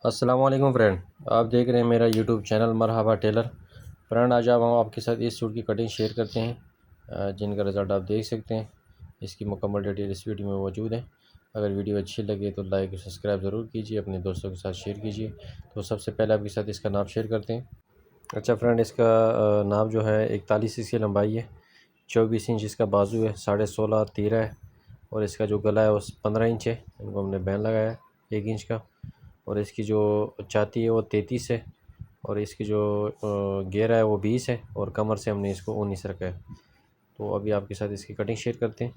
अस्सलाम वालेकुम फ्रेंड, आप देख रहे हैं मेरा यूट्यूब चैनल मरहबा टेलर। फ्रेंड, आज हम आपके साथ इस सूट की कटिंग शेयर करते हैं, जिनका रिज़ल्ट आप देख सकते हैं। इसकी मुकम्मल डिटेल इस वीडियो में मौजूद है। अगर वीडियो अच्छी लगे तो लाइक और सब्सक्राइब ज़रूर कीजिए, अपने दोस्तों के साथ शेयर कीजिए। तो सबसे पहले आपके साथ इसका नाप शेयर करते हैं। अच्छा फ्रेंड, इसका नाप जो है 41 इसकी लंबाई है, 24 इंच इसका बाजू है, 16.5 तीरा है, और इसका जो गला है वो 15 इंच है। इनको हमने बैन लगाया है 1 इंच का। और इसकी जो छाती है वो 33 है, और इसकी जो घेरा है वो 20 है, और कमर से हमने इसको 19 रखा है। तो अभी आपके साथ इसकी कटिंग शेयर करते हैं।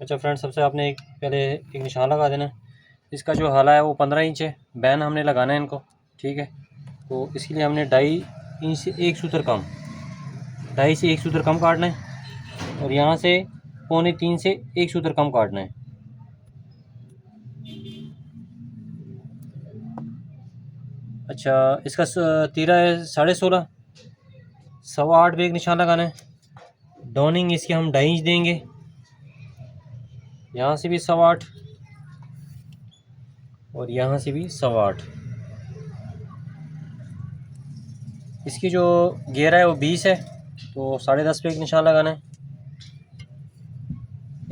अच्छा फ्रेंड, सबसे आपने पहले एक निशान लगा देना है। इसका जो हाला है वो 15 इंच है, बैन हमने लगाना है इनको, ठीक है। तो इसके लिए हमने 2.5 इंच से 1 सूत्र कम, 2.5 से 1 सूत्र कम काटना है, और यहाँ से 2.25 से 1 सूत्र कम काटना है। अच्छा, इसका तीरा है 16.5, 8.25 पे एक निशान लगाना है। डॉनिंग इसकी हम 2.5 इंच देंगे, यहाँ से भी 8.25, और यहाँ से भी 8.25। इसकी जो घेरा है वो 20 है, तो 10.5 पे एक निशान लगाना है।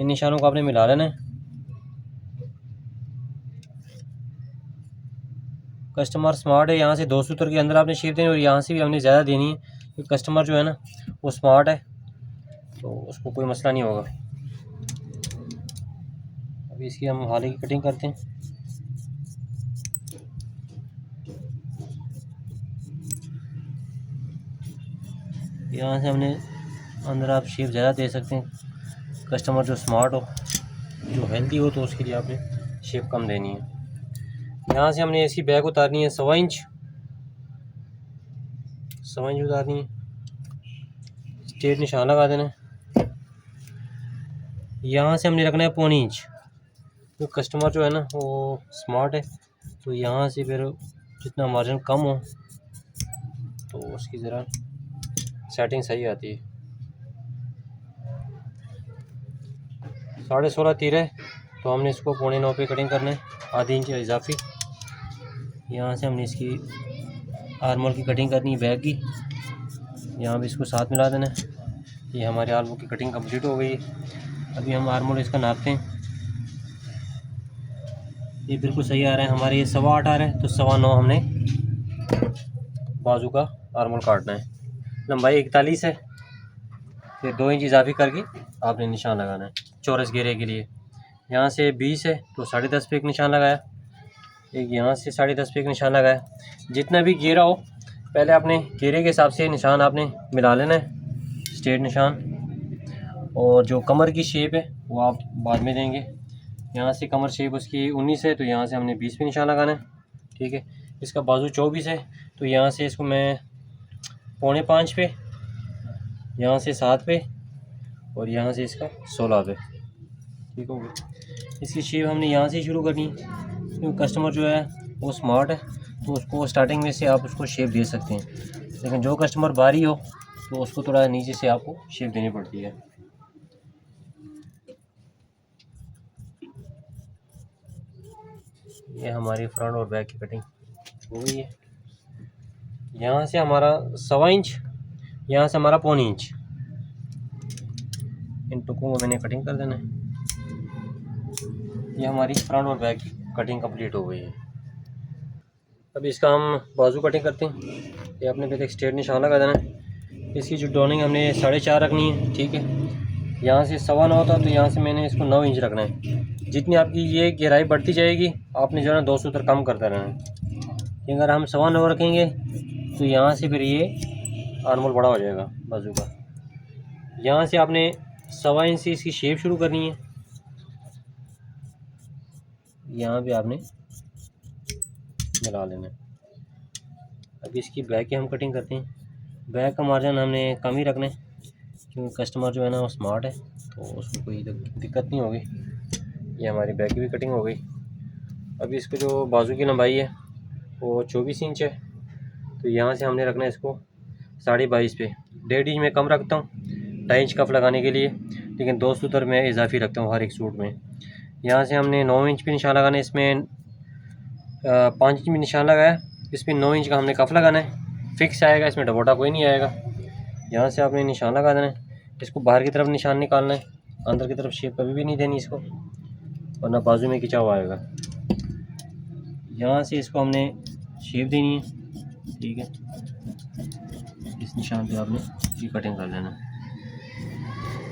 इन निशानों को आपने मिला लेना है। कस्टमर स्मार्ट है, यहाँ से 2 सूत्र के अंदर आपने शेप देनी, और यहाँ से भी हमने ज़्यादा देनी है, क्योंकि कस्टमर जो है ना वो स्मार्ट है, तो उसको कोई मसला नहीं होगा। अभी इसकी हम हाले की कटिंग करते हैं। यहाँ से हमने अंदर आप शेप ज़्यादा दे सकते हैं। कस्टमर जो स्मार्ट हो, जो हेल्दी हो, तो उसके लिए आपने शेप कम देनी है। यहाँ से हमने इसकी बैक उतारनी है 1.25 इंच, 1.25 इंच उतारनी है। स्ट्रेट निशान लगा देना है। यहाँ से हमने रखना है 0.25 इंच। तो कस्टमर जो है ना वो स्मार्ट है, तो यहाँ से फिर जितना मार्जिन कम हो तो उसकी ज़रा सेटिंग सही आती है। 16.5 तीर है, तो हमने इसको 8.25 पे कटिंग करना है, आधी इंच इजाफी। यहाँ से हमने इसकी आर्मोल की कटिंग करनी है, बैक की। यहाँ भी इसको साथ मिला देना है। ये हमारे आर्मोल की कटिंग कंप्लीट हो गई है। अभी हम आर्मोल इसका नापते हैं। ये बिल्कुल सही आ रहा है हमारे, ये 8.25 आ रहा है, तो 9.25 हमने बाजू का आर्मोल काटना है। लंबाई 41 है, फिर 2 इंच इजाफी करके आपने निशान लगाना है चौरस घेरे के लिए। यहाँ से 20 है, तो 10.5 पे एक निशान लगाया, एक यहाँ से 10.5 पे एक निशान लगाया। जितना भी घेरा हो, पहले अपने घेरे के हिसाब से निशान आपने मिला लेना है, स्ट्रेट निशान। और जो कमर की शेप है वो आप बाद में देंगे। यहाँ से कमर शेप उसकी 19 है, तो यहाँ से हमने 20 पे निशान लगाना है, ठीक है। इसका बाजू 24 है, तो यहाँ से इसको मैं 4.25 पे, यहाँ से 7 पे, और यहाँ से इसका 16 पे, ठीक हो गया। इसकी शेप हमने यहाँ से शुरू करनी है, क्योंकि कस्टमर जो है वो स्मार्ट है, तो उसको स्टार्टिंग में से आप उसको शेप दे सकते हैं। लेकिन जो कस्टमर बारी हो, तो उसको थोड़ा नीचे से आपको शेप देनी पड़ती है। ये हमारी फ्रंट और बैक की कटिंग हो गई है। यहाँ से हमारा 1.25 इंच, यहाँ से हमारा 0.25 इंच, इन टुकों को मैंने कटिंग कर देना है। ये हमारी फ्रंट और बैक की कटिंग कंप्लीट हो गई है। अब इसका हम बाजू कटिंग करते हैं। ये अपने पे एक स्ट्रेट निशान लगा देना है। इसकी जो डॉनिंग हमने 4.5 रखनी है, ठीक है। यहाँ से 9.25 था, तो यहाँ से मैंने इसको 9 इंच रखना है। जितनी आपकी ये गहराई बढ़ती जाएगी, आपने जो है ना 2 सूत्र कम करता रहना है। अगर हम 9.25 रखेंगे, तो यहाँ से फिर ये आर्मोल बड़ा हो जाएगा बाजू का। यहाँ से आपने 1.25 इंच से इसकी शेप शुरू करनी है। यहाँ भी आपने मिला लेना है। अब इसकी बैक की हम कटिंग करते हैं। बैक का मार्जिन हमने कम ही रखना है, क्योंकि कस्टमर जो है ना वो स्मार्ट है, तो उसको कोई दिक्कत नहीं होगी। ये हमारी बैक की भी कटिंग हो गई। अभी इसको जो बाजू की लंबाई है वो 24 इंच है, तो यहाँ से हमने रखना है इसको 22.5 पे। 1.5 इंच में कम रखता हूँ 2.5 इंच कफ लगाने के लिए, लेकिन 2 सूत्र में इजाफी रखता हूँ हर एक सूट में। यहाँ से हमने 9 इंच पे निशान लगाना है। इसमें 5 इंच में निशान लगाया, इस पर 9 इंच का हमने कफ लगाना है, फिक्स आएगा, इसमें डबोटा कोई नहीं आएगा। यहाँ से आपने निशान लगा देना है, इसको बाहर की तरफ निशान निकालना है, अंदर की तरफ शेप कभी भी नहीं देनी इसको, वरना बाजू में खिंचाव आएगा। यहाँ से इसको हमने शेप देनी है, ठीक है। इस निशान पे आपने ये कटिंग कर लेना।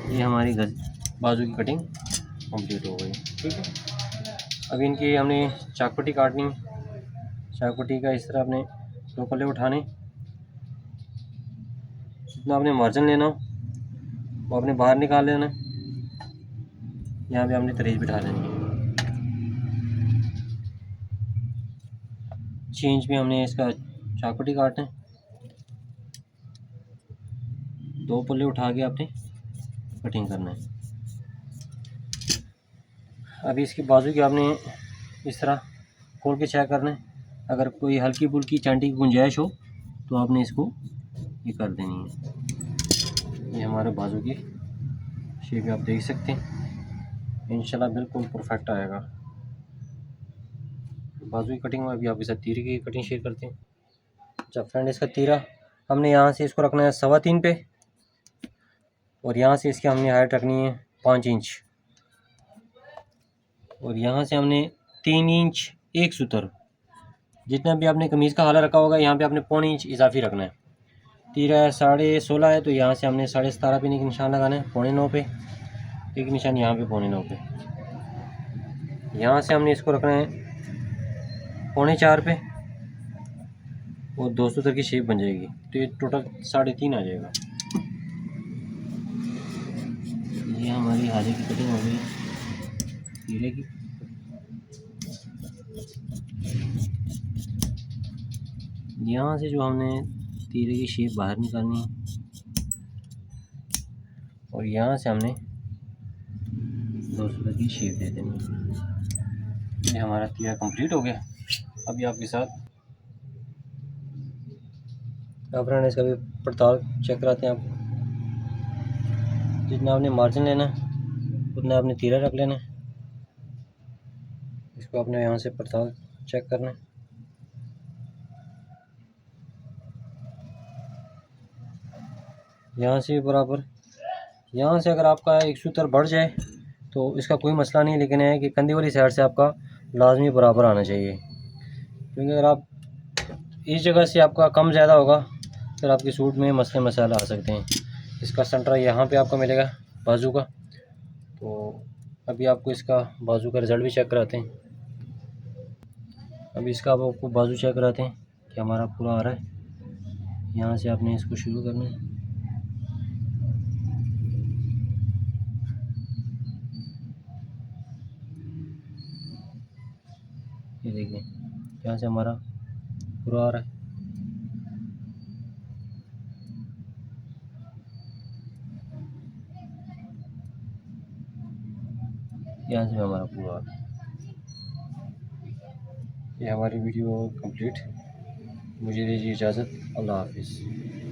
ये हमारी बाजू की कटिंग कंप्लीट हो गई, ठीक है। अब इनकी हमने चाकपट्टी काटनी है। चाकपट्टी का इस तरह आपने 2 पल्ले उठाने, जितना आपने मार्जिन लेना हो वो आपने बाहर निकाल लेना। यहाँ पे हमने तरीज बिठा लेनी है। 6 इंच में हमने इसका चाकपट्टी काटना है। 2 पल्ले उठा के आपने कटिंग करना है। अभी इसकी बाजू की आपने इस तरह खोल के चेक करना है, अगर कोई हल्की फुल्की चांटी की गुंजाइश हो तो आपने इसको ये कर देनी है। ये हमारे बाजू की शेप आप देख सकते हैं, इंशाल्लाह बिल्कुल परफेक्ट आएगा। बाजू की कटिंग में अभी आपके साथ तीरे की कटिंग शेयर करते हैं। अच्छा फ्रेंड, इसका तीरा हमने यहाँ से इसको रखना है 3.25 पे, और यहाँ से इसकी हमने हाइट रखनी है 5 इंच, और यहाँ से हमने 3 इंच 1 सूतर, जितना भी आपने कमीज़ का हाला रखा होगा यहाँ पे आपने 0.25 इंच इजाफी रखना है। तीरा 16.5 है तो यहाँ से हमने 17.5 पे एक निशान लगाना है, 8.25 पे एक निशान, यहाँ पे 8.25 पे। यहाँ से हमने इसको रखना है 4.25 पे, और 2 सूतर की शेप बन जाएगी, तो ये टोटल 3.5 आ जाएगा। ये हमारी हाले की कटिंग हो गई तीरे की। यहाँ से जो हमने तीरे की शेप बाहर निकालनी है, और यहाँ से हमने 2 सूतर की शेप दे देनी है। ये हमारा तीरा कंप्लीट हो गया। अभी आपके साथ फ्रेंड इसका भी पड़ताल चेक कराते हैं आपको। जितना आपने मार्जिन लेना है उतना आपने तीरा रख लेना है, इसको आपने यहाँ से पड़ताल चेक करना है। यहाँ से बराबर, यहाँ से अगर आपका 1 सूतर बढ़ जाए तो इसका कोई मसला नहीं, लेकिन है कि कंधी वाली साइड से आपका लाजमी बराबर आना चाहिए, क्योंकि अगर आप इस जगह से आपका कम ज़्यादा होगा फिर आपके सूट में मसले मसाला आ सकते हैं। इसका सेंटर यहाँ पे आपको मिलेगा बाजू का। तो अभी आपको इसका बाजू का रिज़ल्ट भी चेक कराते हैं। अभी इसका आपको बाजू चेक कराते हैं कि हमारा पूरा आ रहा है। यहाँ से आपने इसको शुरू करना है। ये देखिए यहाँ से हमारा पूरा आ रहा है। यहाँ से हमारा पूरा आ रहा है। ये हमारी वीडियो कंप्लीट। मुझे दीजिए इजाज़त। अल्लाह हाफिज़।